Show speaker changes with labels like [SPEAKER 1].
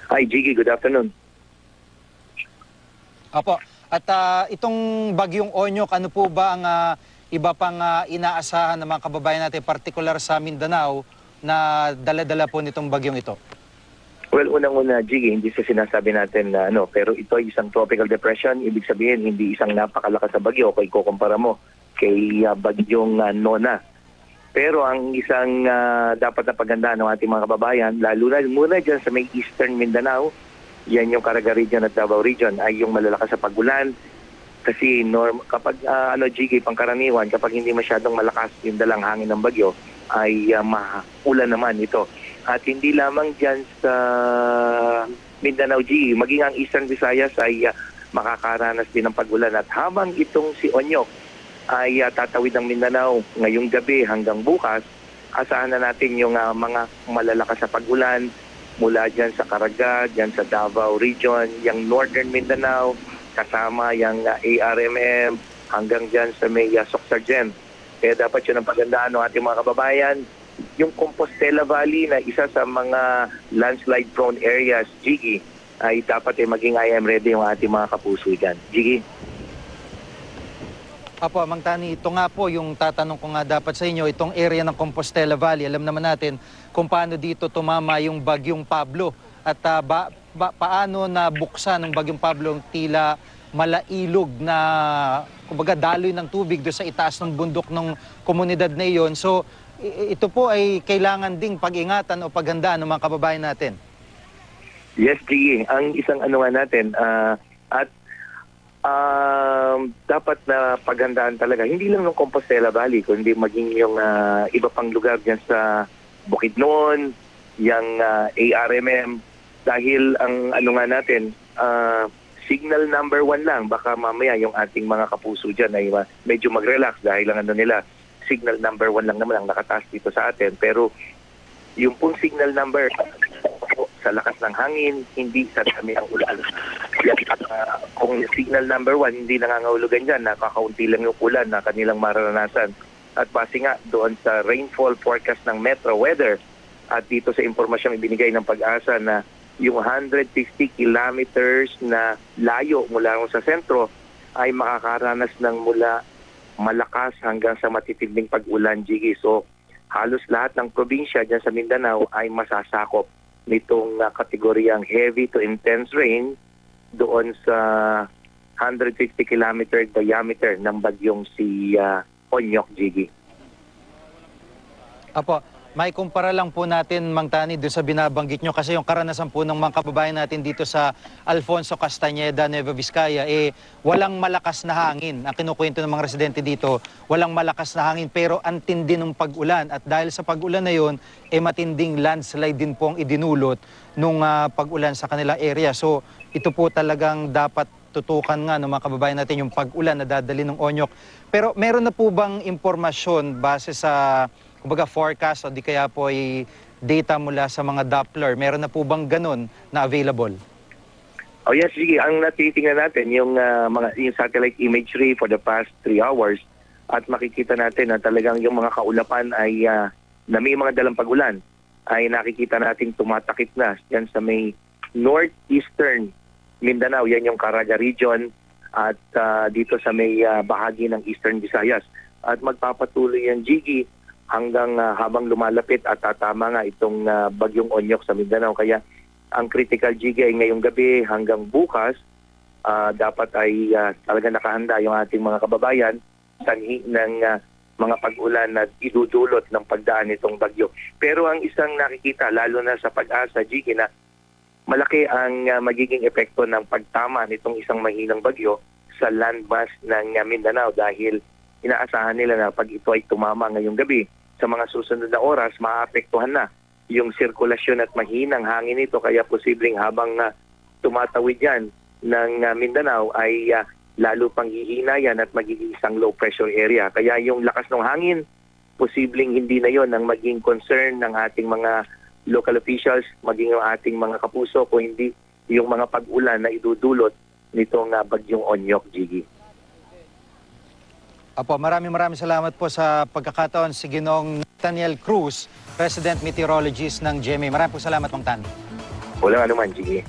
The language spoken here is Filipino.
[SPEAKER 1] Hi, Jiggy. Good afternoon.
[SPEAKER 2] Opo. At itong bagyong Onyok, ano po ba ang iba pang inaasahan ng mga kababayan natin, particular sa Mindanao, na dala-dala po nitong bagyong ito?
[SPEAKER 1] Well, unang-una, Jiggy, hindi sa sinasabi natin na pero ito ay isang tropical depression. Ibig sabihin, hindi isang napakalakas na bagyo kung ikukumpara mo kay bagyong Nona. Pero ang isang dapat na paghandaan ng ating mga kababayan, lalo na muna dyan sa may Eastern Mindanao, yan yung Caraga Region at Davao Region, ay yung malalakas sa pagulan. Kasi kapag Jiggy, pangkaraniwan, kapag hindi masyadong malakas yung dalang hangin ng bagyo, ay maulan naman ito. At hindi lamang dyan sa Mindanao, Jiggy, maging ang Eastern Visayas ay makakaranas din ng pagulan. At habang itong si Onyok ay tatawid ng Mindanao ngayong gabi hanggang bukas, asahan na natin yung mga malalakas sa pagulan mula dyan sa Caraga, dyan sa Davao Region, yung Northern Mindanao, kasama yung ARMM, hanggang dyan sa may Soxargen. Kaya dapat yun ang pagandaan ng ating mga kababayan. Yung Compostela Valley na isa sa mga landslide-prone areas, Jiggy, ay dapat maging I am ready yung ating mga kapuso dyan. Jiggy?
[SPEAKER 2] Apo, Mang Tani, ito nga po yung tatanong ko nga dapat sa inyo, itong area ng Compostela Valley. Alam naman natin kung paano dito tumama yung bagyong Pablo at paano nabuksan ng bagyong Pablo tila malailog na kumbaga daloy ng tubig do sa itaas ng bundok ng komunidad na iyon. So ito po ay kailangan ding pag-ingatan o paghandaan ng mga kababayan natin.
[SPEAKER 1] Yes, Jiggy. Ang isang natin, at dapat na paghandaan talaga, hindi lang ng Compostela Valley, kundi maging yung iba pang lugar dyan sa Bukidnon, yung ARMM, dahil ang natin, signal number 1 lang, baka mamaya yung ating mga kapuso dyan ay medyo mag-relax dahil ang nila, signal number 1 lang naman ang nakataas dito sa atin. Pero yung pong signal number sa lakas ng hangin, hindi sa dami ng ulan. Kung signal number 1, hindi nangangahulugan dyan, nakakaunti lang yung ulan na kanilang mararanasan. At base nga doon sa rainfall forecast ng Metro Weather at dito sa impormasyong ibinigay ng Pag-asa na yung 150 kilometers na layo mula sa sentro ay makakaranas ng mula malakas hanggang sa matitinding pag-ulan, Jiggy. So halos lahat ng probinsya dyan sa Mindanao ay masasakop nitong kategoryang heavy to intense rain doon sa 150 kilometer diameter ng bagyong si Onyok, Jiggy.
[SPEAKER 2] Apo, may kumpara lang po natin, Mang Tani, doon sa binabanggit nyo kasi yung karanasan po ng mga kababayan natin dito sa Alfonso Castañeda, Nueva Vizcaya, walang malakas na hangin. Ang kinukwento ng mga residente dito, walang malakas na hangin pero ang tindi ng pag-ulan. At dahil sa pag-ulan na yun, matinding landslide din po ang idinulot nung pag-ulan sa kanilang area. So ito po talagang dapat tutukan nga ng mga kababayan natin yung pag-ulan na dadali ng Onyok. Pero meron na po bang impormasyon base sa kumbaga forecast o di kaya po ay data mula sa mga Doppler? Meron na po bang ganun na available?
[SPEAKER 1] Oh yes, sige. Ang natitingnan natin yung yung satellite imagery for the past 3 hours at makikita natin na talagang yung mga kaulapan ay na may mga dalang pag-ulan ay nakikita natin tumatakip na yan sa may northeastern Mindanao. Yan yung Caraga Region at dito sa may bahagi ng Eastern Visayas. At magpapatuloy yan, Jiggy, hanggang habang lumalapit at tatama nga itong bagyong Onyok sa Mindanao. Kaya ang critical, Jiggy, ay ngayong gabi hanggang bukas, dapat ay talaga nakahanda yung ating mga kababayan sanhi ng mga pag-ulan na idudulot ng pagdaan nitong bagyo. Pero ang isang nakikita, lalo na sa Pag-asa, Jiggy, na malaki ang magiging epekto ng pagtama nitong isang mahinang bagyo sa landmass ng Mindanao dahil inaasahan nila na pag ito ay tumama ngayong gabi, sa mga susunod na oras, maapektuhan na yung sirkulasyon at mahinang hangin nito. Kaya posibleng habang tumatawid yan ng Mindanao ay lalo pang hihina yan at magiging isang low pressure area. Kaya yung lakas ng hangin, posibleng hindi na yon ang maging concern ng ating mga local officials, maging yung ating mga kapuso, kung hindi yung mga pag-ulan na idudulot nitong bagyong Onyok, Jiggy.
[SPEAKER 2] Apo, maraming salamat po sa pagkakataon si Ginoong Nathaniel Cruz, Resident Meteorologist ng GMA. Maraming salamat, Mang Tan.
[SPEAKER 1] Walang anuman, sige.